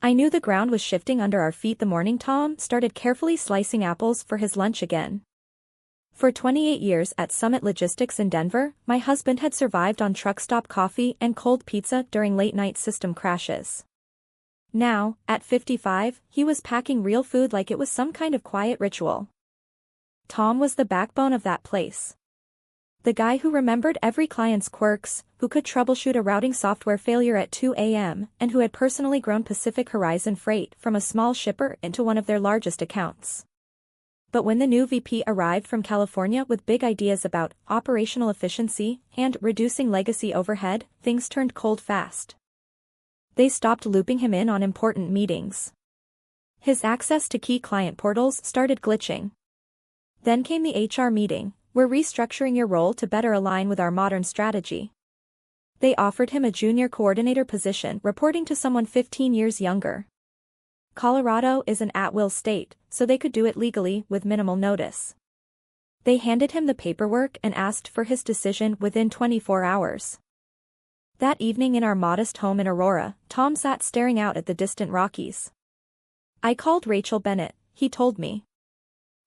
I knew the ground was shifting under our feet the morning Tom started carefully slicing apples for his lunch again. For 28 years at Summit Logistics in Denver, my husband had survived on truck stop coffee and cold pizza during late-night system crashes. Now, at 55, he was packing real food like it was some kind of quiet ritual. Tom was the backbone of that place. The guy who remembered every client's quirks, who could troubleshoot a routing software failure at 2 a.m., and who had personally grown Pacific Horizon Freight from a small shipper into one of their largest accounts. But when the new VP arrived from California with big ideas about operational efficiency and reducing legacy overhead, things turned cold fast. They stopped looping him in on important meetings. His access to key client portals started glitching. Then came the HR meeting. We're restructuring your role to better align with our modern strategy. They offered him a junior coordinator position reporting to someone 15 years younger. Colorado is an at-will state, so they could do it legally with minimal notice. They handed him the paperwork and asked for his decision within 24 hours. That evening in our modest home in Aurora, Tom sat staring out at the distant Rockies. I called Rachel Bennett, he told me.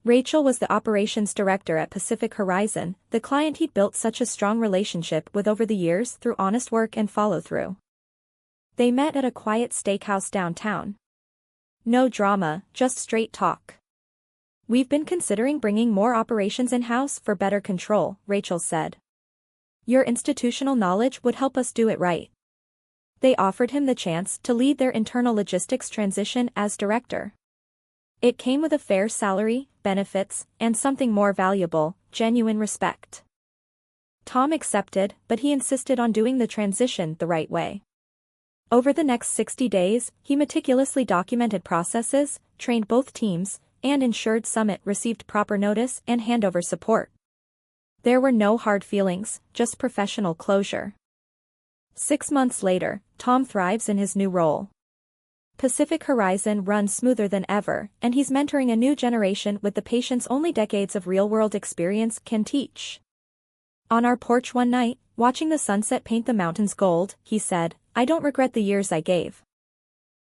Rachel was the operations director at Pacific Horizon, the client he'd built such a strong relationship with over the years through honest work and follow-through. They met at a quiet steakhouse downtown. No drama, just straight talk. We've been considering bringing more operations in-house for better control, Rachel said. Your institutional knowledge would help us do it right. They offered him the chance to lead their internal logistics transition as director. It came with a fair salary, benefits, and something more valuable, genuine respect. Tom accepted, but he insisted on doing the transition the right way. Over the next 60 days, he meticulously documented processes, trained both teams, and ensured Summit received proper notice and handover support. There were no hard feelings, just professional closure. 6 months later, Tom thrives in his new role. Pacific Horizon runs smoother than ever, and he's mentoring a new generation with the patience only decades of real-world experience can teach. On our porch one night, watching the sunset paint the mountains gold, he said, I don't regret the years I gave.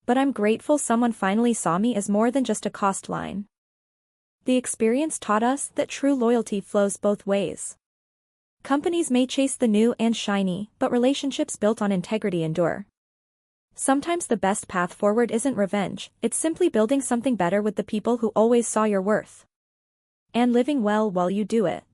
But I'm grateful someone finally saw me as more than just a cost line. The experience taught us that true loyalty flows both ways. Companies may chase the new and shiny, but relationships built on integrity endure. Sometimes the best path forward isn't revenge, it's simply building something better with the people who always saw your worth. And living well while you do it.